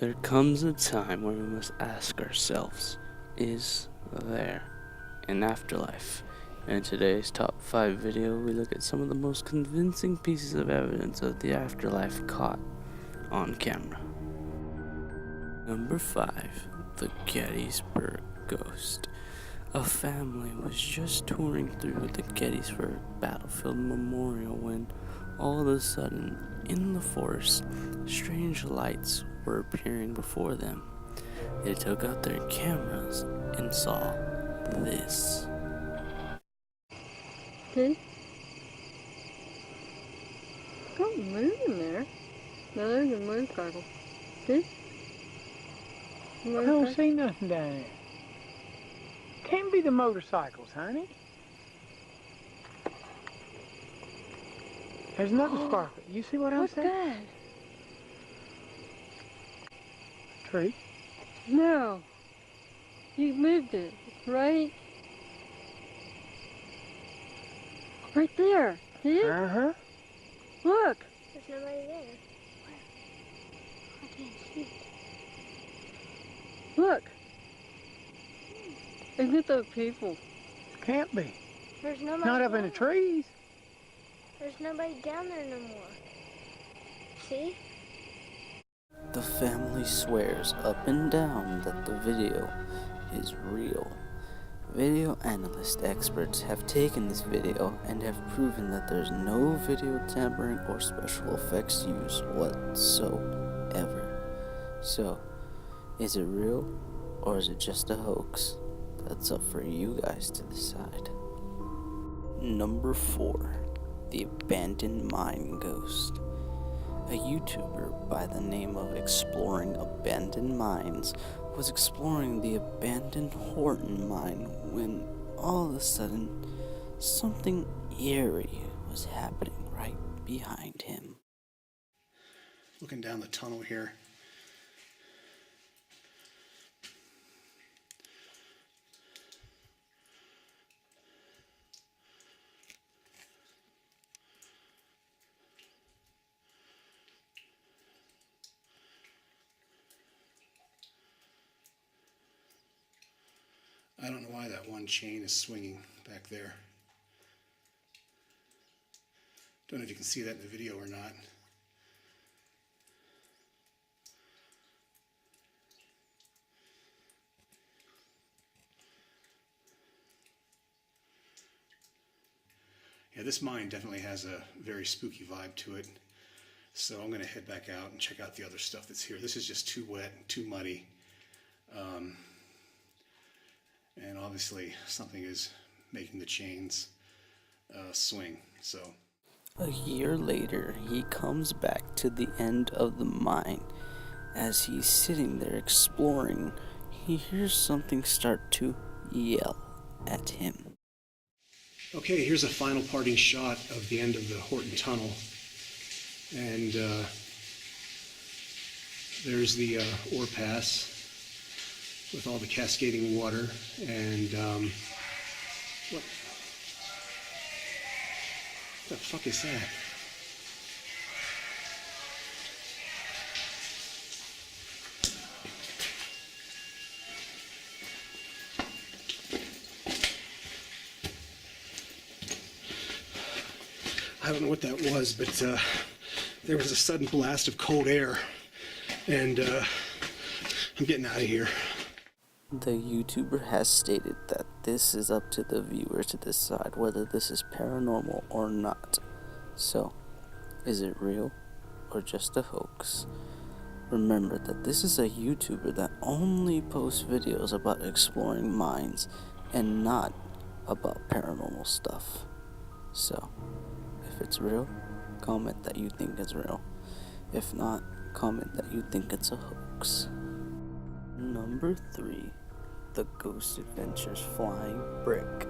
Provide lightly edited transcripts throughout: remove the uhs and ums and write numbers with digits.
There comes a time where we must ask ourselves, is there an afterlife? In today's top 5 video, we look at some of the most convincing pieces of evidence of the afterlife caught on camera. Number 5. The Gettysburg Ghost. A family was just touring through the Gettysburg Battlefield Memorial when, all of a sudden, in the forest, strange lights were appearing before them. They took out their cameras and saw this. Okay. Don't move in there. No, there's a motorcycle. See? I don't see nothing down there. Can't be the motorcycles, honey. There's nothing sparkling. You see what I'm saying? What's that? Tree. No. You moved it, right? Right there. See it? Uh-huh. Look. There's nobody there. Where? I can't see it. Look. Isn't it the people? Can't be. There's nobody Not up down in the there. trees. There's nobody down there no more. See? The family swears up and down that the video is real. Video analyst experts have taken this video and have proven that there's no video tampering or special effects used whatsoever. So, is it real or is it just a hoax? That's up for you guys to decide. Number 4. The Abandoned Mine Ghost. A YouTuber by the name of Exploring Abandoned Mines was exploring the abandoned Horton mine when all of a sudden something eerie was happening right behind him. Looking down the tunnel here. I don't know why that one chain is swinging back there. Don't know if you can see that in the video or not. Yeah, this mine definitely has a very spooky vibe to it. So I'm going to head back out and check out the other stuff that's here. This is just too wet, too muddy. And obviously something is making the chains swing. So A year later, he comes back to the end of the mine. As he's sitting there exploring, he hears something start to yell at him. okay, here's a final parting shot of the end of the Horton Tunnel. And there's the ore pass with all the cascading water. And what the fuck is that? I don't know what that was, but there was a sudden blast of cold air, and I'm getting out of here. The YouTuber has stated that this is up to the viewer to decide whether this is paranormal or not. So, is it real or just a hoax? Remember that this is a YouTuber that only posts videos about exploring mines and not about paranormal stuff. So, if it's real, comment that you think it's real. If not, comment that you think it's a hoax. Number 3. The Ghost Adventures Flying Brick.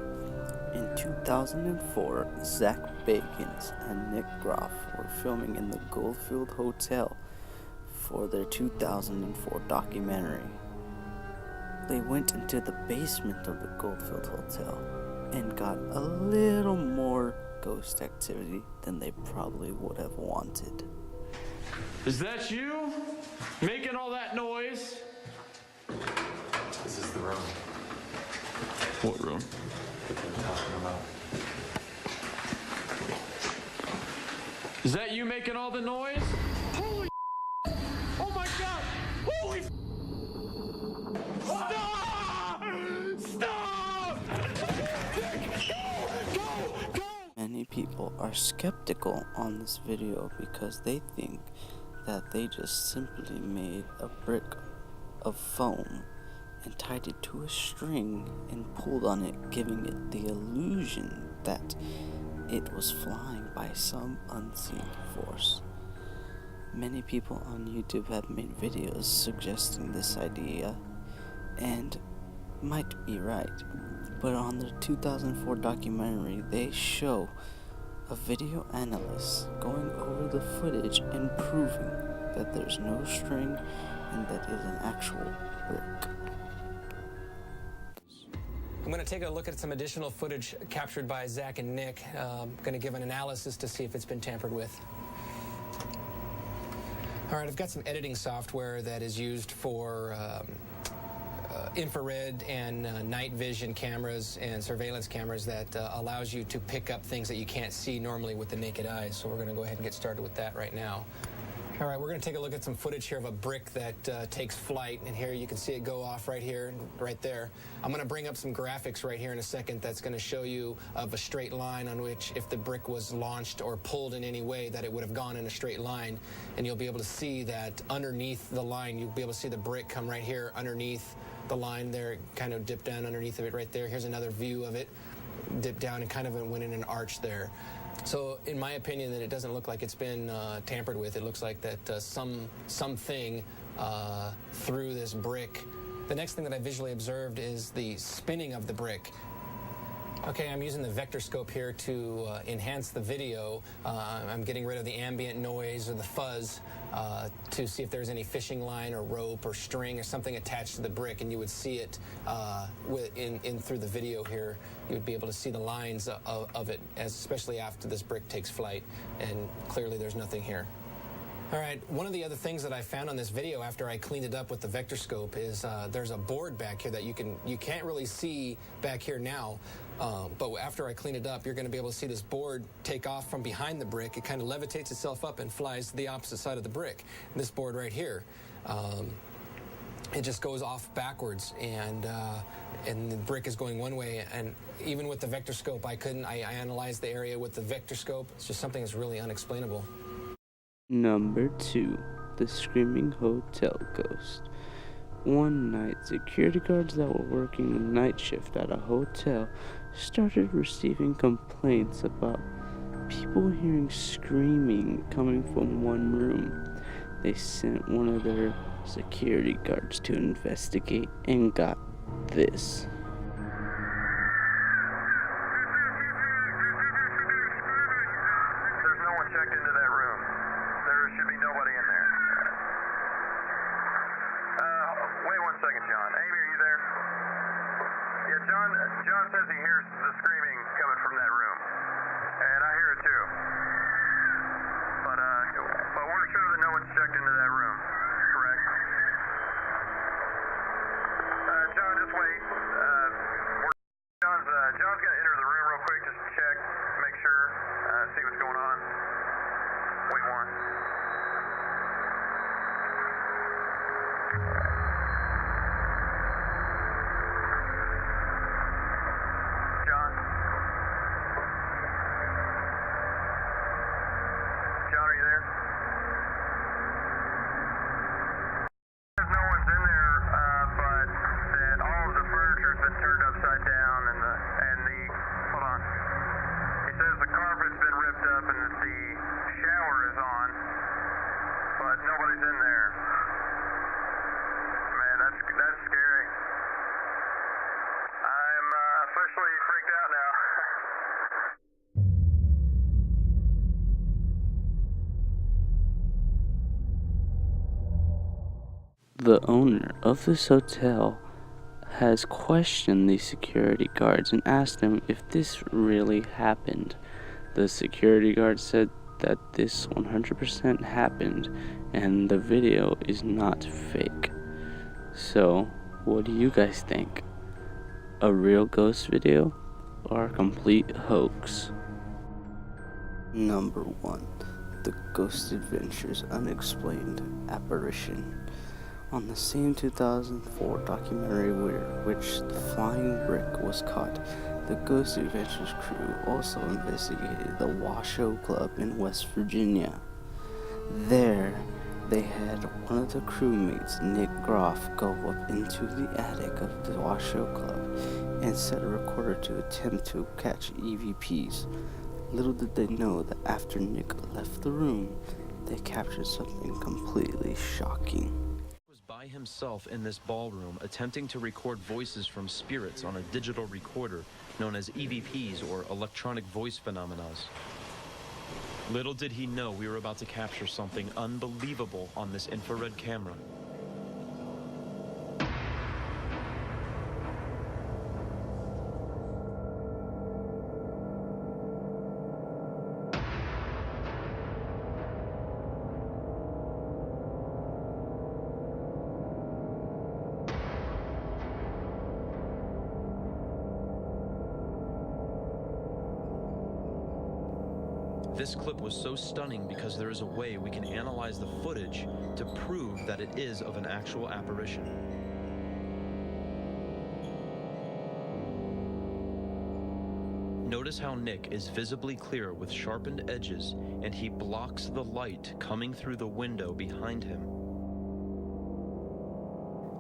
In 2004, Zach Bagans and Nick Groff were filming in the Goldfield Hotel for their 2004 documentary. They went into the basement of the Goldfield Hotel and got a little more ghost activity than they probably would have wanted. Is that you? making all that noise? This is the room. What room? That they're talking about. Is that you making all the noise? Holy oh my god! Holy Stop! Go! Many people are skeptical on this video because they think that they just simply made a brick of foam and tied it to a string and pulled on it, giving it the illusion that it was flying by some unseen force. Many people on YouTube have made videos suggesting this idea and might be right, but on their 2004 documentary they show a video analyst going over the footage and proving that there's no string and that it is an actual brick. I'm going to take a look at some additional footage captured by Zach and Nick. I'm going to give an analysis to see if it's been tampered with. All right, I've got some editing software that is used for infrared and night vision cameras and surveillance cameras that allows you to pick up things that you can't see normally with the naked eye. So we're going to go ahead and get started with that right now. All right, we're going to take a look at some footage here of a brick that takes flight, and here you can see it go off right here, right there. I'm going to bring up some graphics right here in a second that's going to show you of a straight line on which if the brick was launched or pulled in any way that it would have gone in a straight line, and you'll be able to see that underneath the line, you'll be able to see the brick come right here underneath the line there, kind of dip down underneath of it right there. Here's another view of it, dip down and kind of went in an arch there. So in my opinion, that it doesn't look like it's been tampered with. It looks like that something threw this brick. The next thing that I visually observed is the spinning of the brick. Okay, I'm using the vector scope here to enhance the video. I'm getting rid of the ambient noise or the fuzz to see if there's any fishing line or rope or string or something attached to the brick, and you would see it in through the video here. You would be able to see the lines of it, especially after this brick takes flight, and clearly there's nothing here. All right, one of the other things that I found on this video after I cleaned it up with the vector scope is there's a board back here that you can't really see back here now, but after I clean it up, you're going to be able to see this board take off from behind the brick. It kind of levitates itself up and flies to the opposite side of the brick. This board right here, it just goes off backwards, and the brick is going one way. And even with the vector scope, I analyzed the area with the vector scope. It's just something that's really unexplainable. Number 2. The Screaming Hotel Ghost. One night, security guards that were working the night shift at a hotel started receiving complaints about people hearing screaming coming from one room. They sent one of their security guards to investigate and got this. There's no one checked into that room. There should be nobody in there. Wait 1 second, John. Amy, are you there? Yeah, John says he hears the screaming coming from that room. And I hear it too. But we're sure that no one's checked into that room. Correct? John, just wait. John's going to enter the room real quick just to check, make sure, see what's going on. Wait 1. John, are you there? No one's in there, but that all of the furniture's been turned upside down, and the hold on. He says the carpet's been ripped up and that the shower is on, but nobody's in there. Man, that's scary. I'm officially freaked out now. The owner of this hotel has questioned the security guards and asked them if this really happened. The security guard said that this 100% happened and the video is not fake. So, what do you guys think? A real ghost video or a complete hoax? Number 1. The Ghost Adventures Unexplained Apparition. On the same 2004 documentary which the flying brick was caught, the Ghost Adventures crew also investigated the Washoe Club in West Virginia. There, they had one of the crewmates, Nick Groff, go up into the attic of the Washoe Club and set a recorder to attempt to catch EVPs. Little did they know that after Nick left the room, they captured something completely shocking. He was by himself in this ballroom attempting to record voices from spirits on a digital recorder known as EVPs, or electronic voice phenomena. Little did he know we were about to capture something unbelievable on this infrared camera. This clip was so stunning because there is a way we can analyze the footage to prove that it is of an actual apparition. Notice how Nick is visibly clear with sharpened edges, and he blocks the light coming through the window behind him.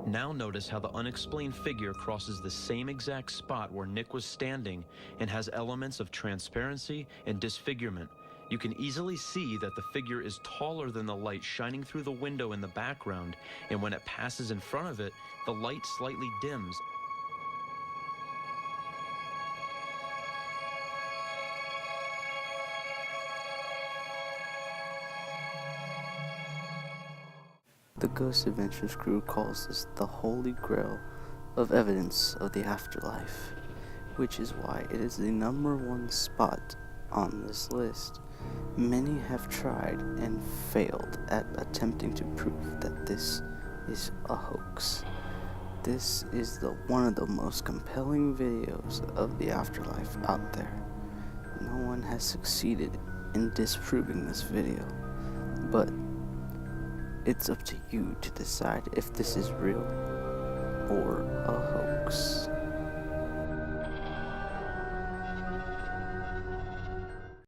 Now notice how the unexplained figure crosses the same exact spot where Nick was standing and has elements of transparency and disfigurement. You can easily see that the figure is taller than the light shining through the window in the background, and when it passes in front of it, the light slightly dims. The Ghost Adventures crew calls this the Holy Grail of evidence of the afterlife, which is why it is the #1 spot on this list. Many have tried and failed at attempting to prove that this is a hoax. This is one of the most compelling videos of the afterlife out there. No one has succeeded in disproving this video, but it's up to you to decide if this is real or a hoax.